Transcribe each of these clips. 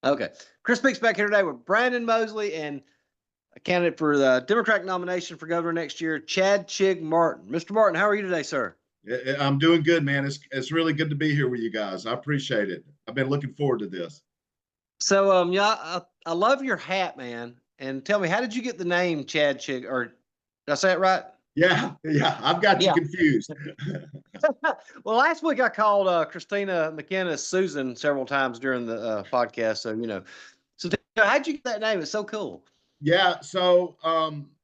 Okay. Chris Speaks back here today with Brandon Mosley and a candidate for the Democratic nomination for governor next year, Chig Martin. Mr. Martin, how are you today, sir? I'm doing good, man. It's really good to be here with you guys. I appreciate it. I've been looking forward to this. So, I love your hat, man. And tell me, how did you get the name Chad Chig? Or did I say it right? Yeah, I've got you confused. Well, last week I called Christina McKenna Susan several times during the podcast. So how'd you get that name? It's so cool. Yeah, so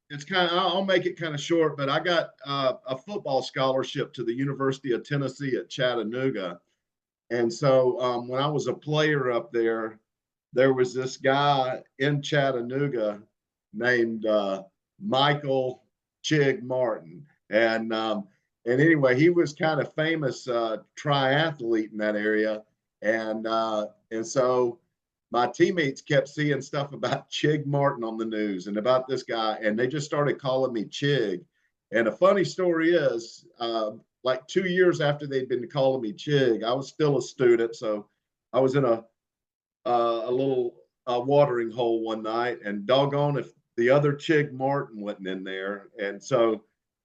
it's I'll make it kind of short, but I got a football scholarship to the University of Tennessee at Chattanooga. And so when I was a player up there was this guy in Chattanooga named Michael Chig Martin. And anyway, he was kind of famous triathlete in that area. And so my teammates kept seeing stuff about Chig Martin on the news and about this guy, and they just started calling me Chig. And a funny story is, like 2 years after they'd been calling me Chig, I was still a student, so I was in a little watering hole one night, and doggone if the other Chig Martin wasn't in there. And so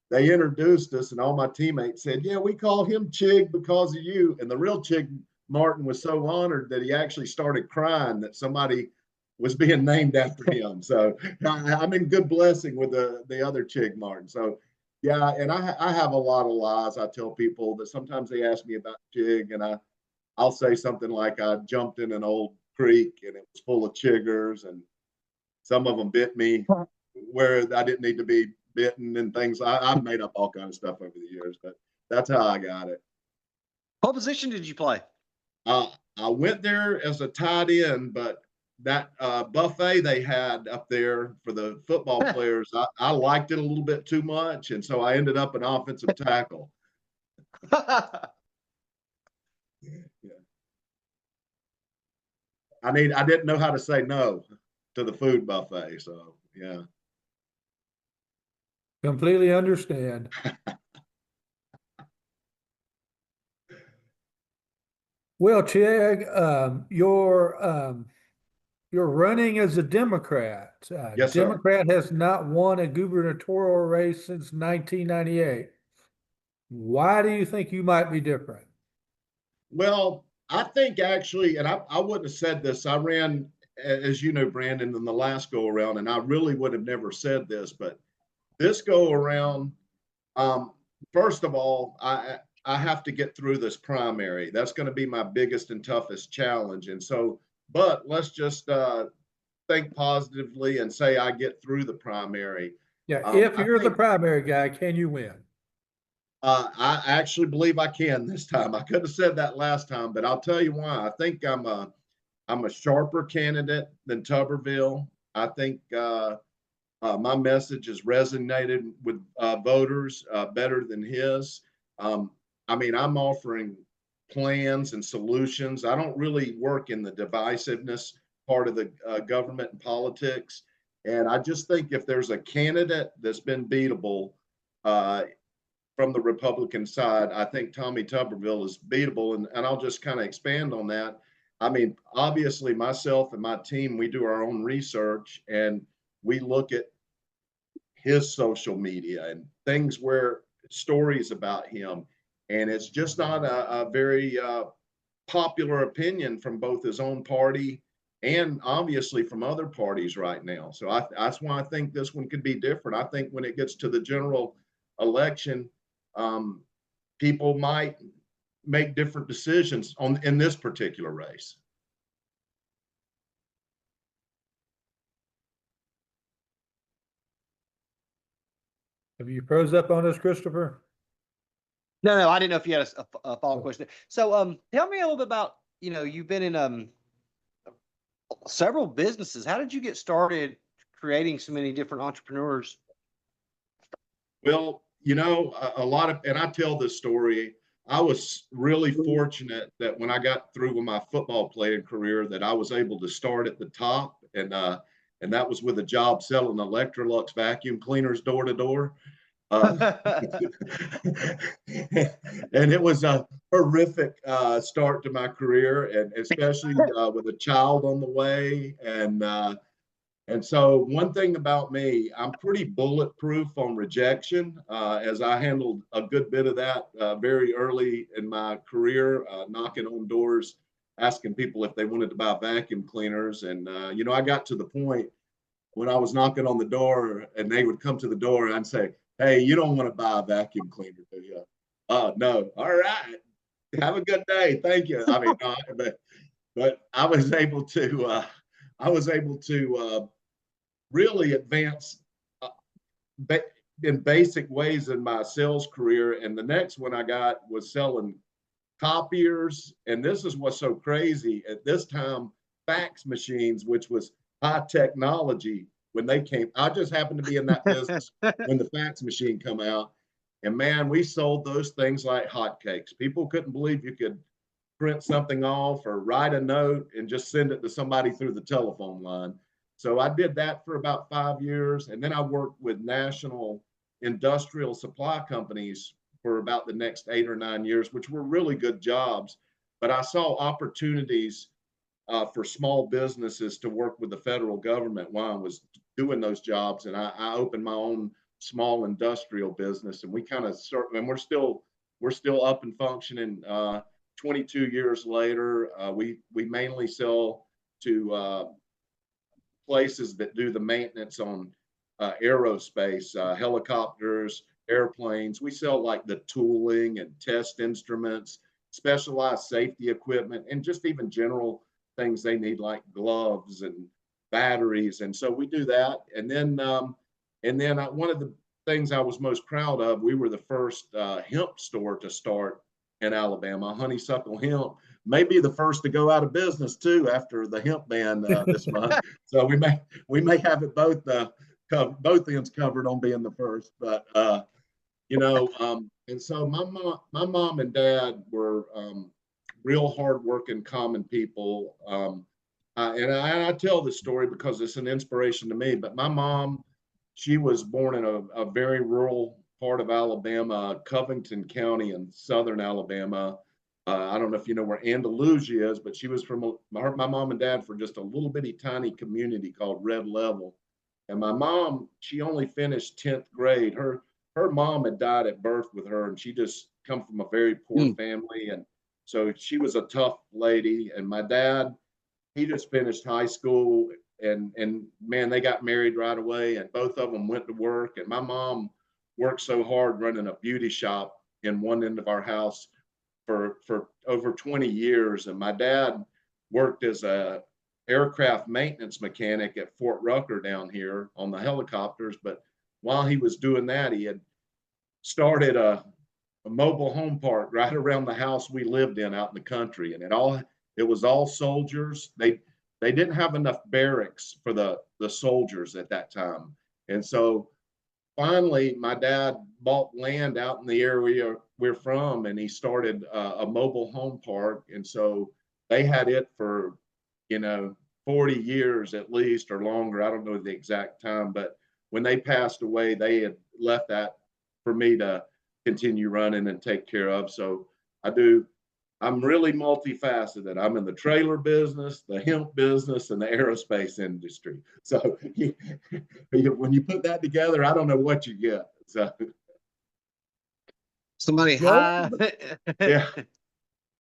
they introduced us, and all my teammates said, "Yeah, we call him Chig because of you." And the real Chig Martin was so honored that he actually started crying that somebody was being named after him. So I'm in good blessing with the other Chig Martin. So yeah, and I have a lot of lies. I tell people that sometimes they ask me about Chig, and I'll say something like I jumped in an old creek and it was full of chiggers, and some of them bit me where I didn't need to be bitten and things. I've made up all kinds of stuff over the years, but that's how I got it. What position did you play? I went there as a tight end, but that buffet they had up there for the football players, I liked it a little bit too much, and so I ended up an offensive tackle. Yeah. I didn't know how to say no to the food buffet, so yeah. Completely understand. Well, Chig, you're running as a Democrat. Yes, sir. Democrat has not won a gubernatorial race since 1998. Why do you think you might be different? Well, I think actually, and I wouldn't have said this. I ran, as you know, Brandon, in the last go around, and I really would have never said this, but this go around, um, first of all, I have to get through this primary. That's going to be my biggest and toughest challenge. And so, but let's just think positively and say I get through the primary. Yeah, if you're the primary guy, can you win? I actually believe I can this time. I could have said that last time, but I'll tell you why. I think I'm a sharper candidate than Tuberville. I think my message has resonated with voters better than his. I mean, I'm offering plans and solutions. I don't really work in the divisiveness part of the government and politics. And I just think if there's a candidate that's been beatable from the Republican side, I think Tommy Tuberville is beatable. And I'll just kind of expand on that. I mean, obviously, myself and my team, we do our own research and we look at his social media and things where stories about him. And it's just not a very popular opinion from both his own party and obviously from other parties right now. So that's why I think this one could be different. I think when it gets to the general election, people might make different decisions in this particular race. Have you froze up on us, Christopher? No, I didn't know if you had a follow-up question. So, tell me a little bit about, you've been in several businesses. How did you get started creating so many different entrepreneurs? Well, a lot of, and I tell this story, I was really fortunate that when I got through with my football playing career, that I was able to start at the top, and that was with a job selling Electrolux vacuum cleaners door to door. And it was horrific start to my career, and especially with a child on the way. And so one thing about me, I'm pretty bulletproof on rejection, as I handled a good bit of that very early in my career, knocking on doors, asking people if they wanted to buy vacuum cleaners. And, I got to the point when I was knocking on the door and they would come to the door and I'd say, "Hey, you don't want to buy a vacuum cleaner, do you?" "Oh, no." "All right. Have a good day. Thank you." I mean, no, but I was able to really advance uh, in basic ways in my sales career. And the next one I got was selling copiers. And this is what's so crazy. At this time, fax machines, which was high technology when they came, I just happened to be in that business when the fax machine come out. And man, we sold those things like hotcakes. People couldn't believe you could print something off or write a note and just send it to somebody through the telephone line. So I did that for about 5 years. And then I worked with national industrial supply companies for about the next 8 or 9 years, which were really good jobs. But I saw opportunities for small businesses to work with the federal government while I was doing those jobs. And I opened my own small industrial business, and we kind of start, and we're still up and functioning. 22 years later, we mainly sell to places that do the maintenance on aerospace, helicopters, airplanes. We sell like the tooling and test instruments, specialized safety equipment, and just even general things they need like gloves and batteries. And so we do that. And then one of the things I was most proud of, we were the first hemp store to start in Alabama. Honeysuckle Hemp may be the first to go out of business too after the hemp ban this month. So we may have it both ends covered on being the first. But and so my mom and dad were real hardworking, common people. And I tell this story because it's an inspiration to me. But my mom, she was born in a very rural part of Alabama, Covington County in southern Alabama. I don't know if you know where Andalusia is, but she was from my mom and dad for just a little bitty tiny community called Red Level. And my mom, she only finished 10th grade. Her mom had died at birth with her, and she just come from a very poor family. And so she was a tough lady. And my dad, he just finished high school, and man, they got married right away, and both of them went to work. And my mom worked so hard running a beauty shop in one end of our house for over 20 years. And my dad worked as a aircraft maintenance mechanic at Fort Rucker down here on the helicopters. But while he was doing that, he had started a mobile home park right around the house we lived in out in the country. And it was all soldiers. They didn't have enough barracks for the soldiers at that time. And so finally, my dad bought land out in the area we're from, and he started a mobile home park. And so they had it for, 40 years at least or longer. I don't know the exact time, but when they passed away, they had left that for me to continue running and take care of. So I'm really multifaceted. I'm in the trailer business, the hemp business, and the aerospace industry. So when you put that together, I don't know what you get. So Somebody Joel? high. Yeah.